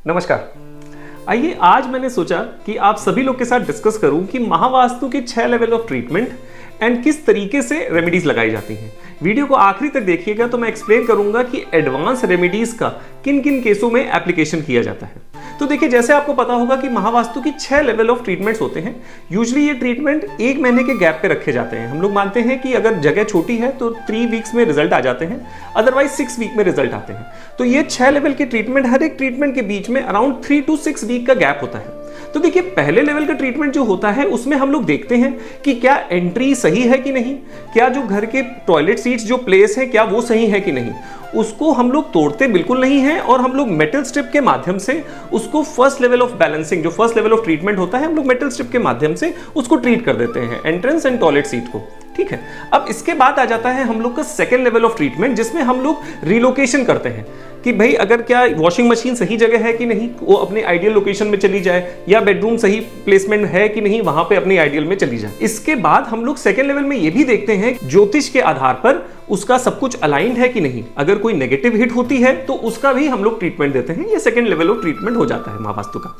नमस्कार। आइए आज मैंने सोचा कि आप सभी लोग के साथ डिस्कस करूं कि महावास्तु के 6 लेवल ऑफ ट्रीटमेंट एंड किस तरीके से रेमेडीज लगाई जाती हैं। वीडियो को आखिरी तक देखिएगा तो मैं एक्सप्लेन करूंगा कि एडवांस रेमेडीज का किन किन केसों में एप्लीकेशन किया जाता है। तो देखिए, जैसे आपको पता होगा कि महावास्तु की 6 लेवल ऑफ ट्रीटमेंट्स होते हैं। यूजुअली ये ट्रीटमेंट 1 महीने के गैप पे रखे जाते हैं। हम लोग मानते हैं कि अगर जगह छोटी है तो 3 वीक्स में रिजल्ट आ जाते हैं, अदरवाइज 6 वीक में रिजल्ट आते हैं। तो ये 6 लेवल के ट्रीटमेंट, हर एक ट्रीटमेंट के बीच में अराउंड 3 to 6 वीक का गैप होता है। तो देखिए, पहले लेवल का ट्रीटमेंट जो होता है उसमें हम लोग देखते हैं कि क्या एंट्री सही है कि नहीं, क्या जो घर के टॉयलेट सीट्स जो प्लेस है क्या वो सही है कि नहीं। उसको हम लोग तोड़ते बिल्कुल नहीं है और हम लोग मेटल स्ट्रिप के माध्यम से उसको फर्स्ट लेवल ऑफ बैलेंसिंग, जो फर्स्ट लेवल ऑफ ट्रीटमेंट होता है, हम लोग मेटल स्ट्रिप के माध्यम से उसको ट्रीट कर देते हैं, एंट्रेंस एंड टॉयलेट सीट को। ठीक है, अब इसके बाद आ जाता है हम लोग का सेकेंड लेवल ऑफ ट्रीटमेंट, जिसमें हम लोग रिलोकेशन करते हैं कि भाई अगर क्या वॉशिंग मशीन सही जगह है कि नहीं, वो अपने आइडियल लोकेशन में चली जाए, या बेडरूम सही प्लेसमेंट है कि नहीं, वहां पे अपने आइडियल में चली जाए। इसके बाद हम लोग सेकेंड लेवल में ये भी देखते हैं ज्योतिष के आधार पर उसका सब कुछ अलाइंड है कि नहीं। अगर कोई नेगेटिव हिट होती है तो उसका भी हम लोग ट्रीटमेंट देते हैं। ये सेकेंड लेवल ऑफ ट्रीटमेंट हो जाता है महावास्तु का।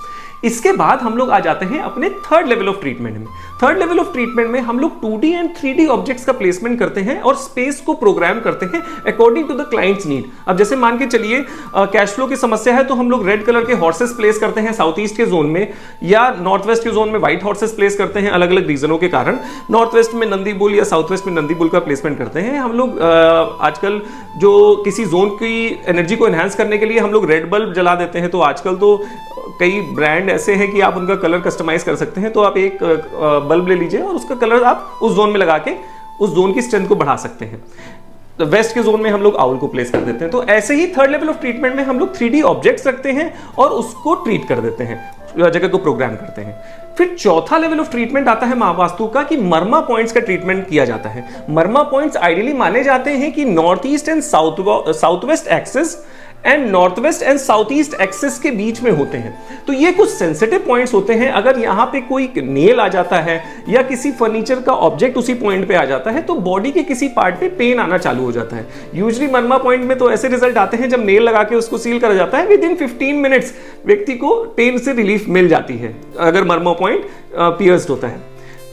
इसके बाद हम लोग आ जाते हैं अपने थर्ड लेवल ऑफ ट्रीटमेंट में। थर्ड लेवल ऑफ ट्रीटमेंट में हम लोग 2D एंड 3D ऑब्जेक्ट्स का प्लेसमेंट करते हैं और स्पेस को प्रोग्राम करते हैं according to the clients need. अब जैसे मान के चलिए कैश फ्लो की समस्या है तो हम लोग रेड कलर के हॉर्सेस प्लेस करते हैं साउथ ईस्ट के जोन में, या नॉर्थ वेस्ट के जोन में व्हाइट हॉर्सेस प्लेस करते हैं अलग अलग रीजनों के कारण। नॉर्थ वेस्ट में नंदी बुल या साउथ वेस्ट में नंदी बुल का प्लेसमेंट करते हैं हम लोग। आजकल जो किसी जोन की एनर्जी को एनहांस करने के लिए हम लोग रेड बल्ब जला देते हैं, तो आजकल तो कई ब्रांड ऐसे हैं कि आप उनका कलर कस्टमाइज कर सकते हैं। तो आप एक बल्ब ले लीजिए और उसका कलर आप उस जोन में लगा के उस जोन की स्ट्रेंथ को बढ़ा सकते हैं। तो वेस्ट के जोन में हम लोग आउल को प्लेस कर देते हैं। तो ऐसे ही थर्ड लेवल ऑफ ट्रीटमेंट में हम लोग 3D ऑब्जेक्ट्स रखते हैं और उसको ट्रीट कर देते हैं, जगह को प्रोग्राम करते हैं। फिर चौथा लेवल ऑफ ट्रीटमेंट आता है महावास्तु का कि मर्मा पॉइंट्स का ट्रीटमेंट किया जाता है। मर्मा पॉइंट्स आइडियली माने जाते हैं कि north east and south west axis and north west and south east axis के बीच में होते हैं। तो ये कुछ सेंसिटिव पॉइंट्स होते हैं। अगर यहाँ पे कोई नेल आ जाता है या किसी फर्नीचर का ऑब्जेक्ट उसी पॉइंट पे आ जाता है तो बॉडी के किसी पार्ट पे पेन आना चालू हो जाता है। यूजुअली मर्मा पॉइंट में तो ऐसे रिजल्ट आते हैं, जब नेल लगा के उसको सील करा जाता है विद इन 15 मिनट्स व्यक्ति को पेन से रिलीफ मिल जाती है अगर मर्मा पॉइंट पियर्स्ड होता है।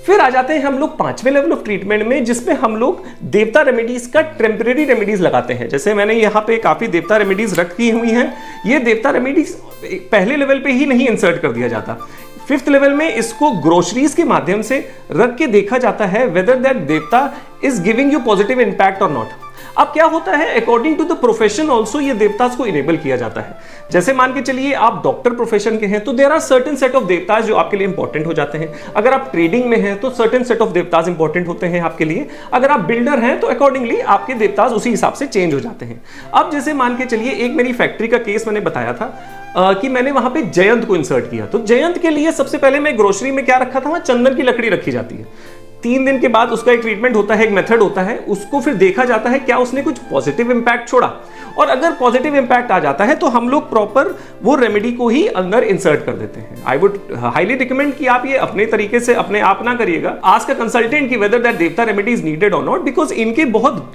फिर आ जाते हैं हम लोग 5वें लेवल ऑफ ट्रीटमेंट में, जिसमें हम लोग देवता रेमेडीज का टेम्परेरी रेमेडीज लगाते हैं। जैसे मैंने यहाँ पे काफी देवता रेमेडीज रखी हुई हैं। ये देवता रेमेडीज पहले लेवल पे ही नहीं इंसर्ट कर दिया जाता। 5th लेवल में इसको ग्रोसरीज के माध्यम से रख के देखा जाता है वेदर दैट देवता is giving you positive impact और नॉट। अब क्या होता है, according to the profession also ये देवताज को इनेबल किया जाता है। जैसे मान के चलिए आप डॉक्टर प्रोफेशन के हैं तो there are certain set of देवताज जो आपके लिए इंपॉर्टेंट हो जाते हैं। अगर आप ट्रेडिंग में हैं तो सर्टेन सेट ऑफ देवताज इंपॉर्टेंट होते हैं आपके लिए। अगर आप बिल्डर हैं तो अकॉर्डिंगली आपके देवताज उसी हिसाब से चेंज हो जाते हैं। अब जैसे मान के चलिए एक मेरी फैक्ट्री का केस मैंने बताया था कि मैंने वहां पे जयंत को इंसर्ट किया। तो जयंत के लिए सबसे पहले मैं ग्रोसरी में क्या रखा था, वहां चंदन की लकड़ी रखी जाती है। 3 दिन के बाद उसका एक ट्रीटमेंट होता है, एक मेथड होता है, उसको फिर देखा जाता है क्या उसने कुछ पॉजिटिव इंपैक्ट छोड़ा, और अगर पॉजिटिव इंपैक्ट आ जाता है तो हम लोग प्रॉपर वो रेमेडी को ही अंदर इंसर्ट कर देते हैं। आई वुड हाईली रिकमेंड कि आप ये अपने तरीके से अपने आप ना करिएगा। आस्क अ कंसल्टेंट कि वेदर दैट देवता रेमेडी इज नीडेड और नॉट, बिकॉज इनके बहुत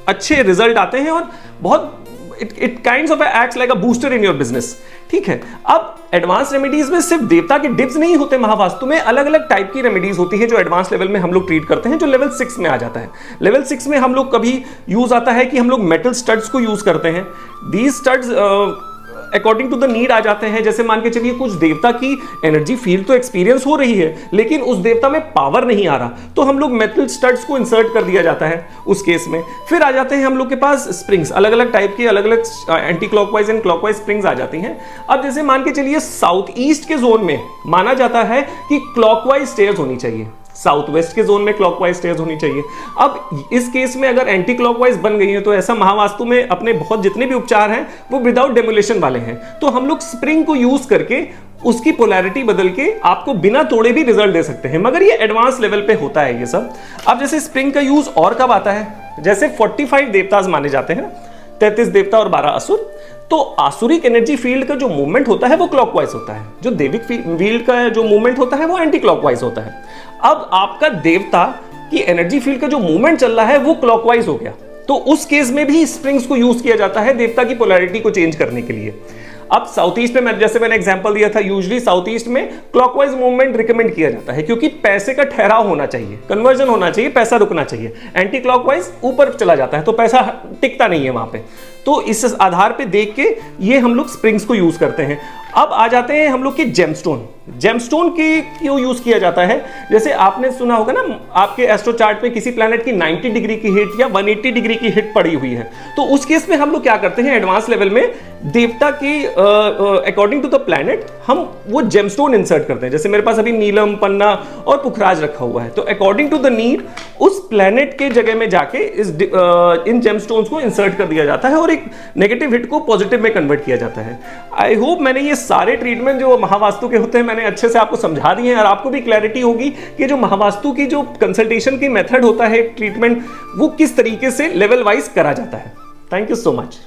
अच्छे रिजल्ट आते हैं और बहुत it kinds of acts like a booster in your business। ठीक है, अब एडवांस रेमेडीज में सिर्फ देवता के डिप्स नहीं होते, महावास्तु में अलग अलग टाइप की रेमेडीज होती है जो एडवांस लेवल में हम लोग ट्रीट करते हैं, जो लेवल 6 में आ जाता है। लेवल 6 में हम लोग कभी यूज आता है कि हम लोग मेटल स्टड्स को यूज करते हैं। These studs according to the need आ जाते हैं। जैसे मान के चलिए कुछ देवता की एनर्जी फील्ड तो एक्सपीरियंस हो रही है लेकिन उस देवता में पावर नहीं आ रहा, तो हम लोग मेटल स्टड्स को इंसर्ट कर दिया जाता है उस केस में। फिर आ जाते हैं हम लोग के पास स्प्रिंग्स, अलग अलग टाइप की अलग अलग anticlockwise and clockwise springs आ जाती हैं। अब जैसे मान के चलिए साउथ ईस्ट के जोन में माना जाता है कि क्लॉकवाइज स्टेयर्स होनी चाहिए, साउथ वेस्ट के जोन में क्लॉकवाइज स्टेयर्स होनी चाहिए। अब इस केस में अगर एंटी क्लॉकवाइज बन गई है तो ऐसा महावास्तु में अपने बहुत जितने भी उपचार हैं वो विदाउट डेमोलेशन वाले हैं। तो हम लोग स्प्रिंग को यूज करके उसकी पोलैरिटी बदल के आपको बिना तोड़े भी रिजल्ट दे सकते हैं, मगर ये एडवांस लेवल पे होता है ये सब। अब जैसे स्प्रिंग का यूज और कब आता है, जैसे 45 देवताज माने जाते हैं, 33 देवता और 12 असुर। तो आसुरिक एनर्जी फील्ड का जो मूवमेंट होता है वो क्लॉकवाइज होता है, जो देविक फील्ड का जो मूवमेंट होता है वो एंटी क्लॉकवाइज होता है। अब आपका देवता की एनर्जी फील्ड का जो मूवमेंट चल रहा है वो क्लॉकवाइज हो गया, तो उस केस में भी स्प्रिंग्स को यूज किया जाता है देवता की पोलैरिटी को चेंज करने के लिए। अब साउथ ईस्ट में जैसे मैंने एग्जांपल दिया था, यूजुअली साउथ ईस्ट में क्लॉकवाइज मूवमेंट रिकमेंड किया जाता है, क्योंकि पैसे का ठहराव होना चाहिए, कन्वर्जन होना चाहिए, पैसा रुकना चाहिए। एंटी क्लॉकवाइज ऊपर चला जाता है तो पैसा टिकता नहीं है वहां पे। तो इस आधार पे देख के ये हम लोग स्प्रिंग्स को यूज करते हैं। अब आ जाते हैं हम लोग की जेमस्टोन। जेमस्टोन की क्यों यूज किया जाता है? जैसे आपने सुना होगा ना, आपके एस्ट्रो चार्ट पे किसी प्लैनेट की 90 डिग्री की हिट या 180 डिग्री की हिट पड़ी हुई है, तो उस केस में हम लोग क्या करते हैं, एडवांस लेवल में देवता की अकॉर्डिंग टू द प्लैनेट हम वो जेमस्टोन इंसर्ट करते हैं। जैसे मेरे पास अभी नीलम, पन्ना और पुखराज रखा हुआ है, तो अकॉर्डिंग टू द नीड उस प्लैनेट के जगह में जाके इन जेमस्टोन्स को इंसर्ट कर दिया जाता है और एक नेगेटिव हिट को पॉजिटिव में कन्वर्ट किया जाता है। आई होप मैंने ये सारे ट्रीटमेंट जो महावास्तु के होते हैं मैंने अच्छे से आपको समझा दिए हैं, और आपको भी क्लैरिटी होगी कि जो महावास्तु की जो कंसल्टेशन की मेथड होता है ट्रीटमेंट, वो किस तरीके से लेवल वाइज करा जाता है। Thank you so much.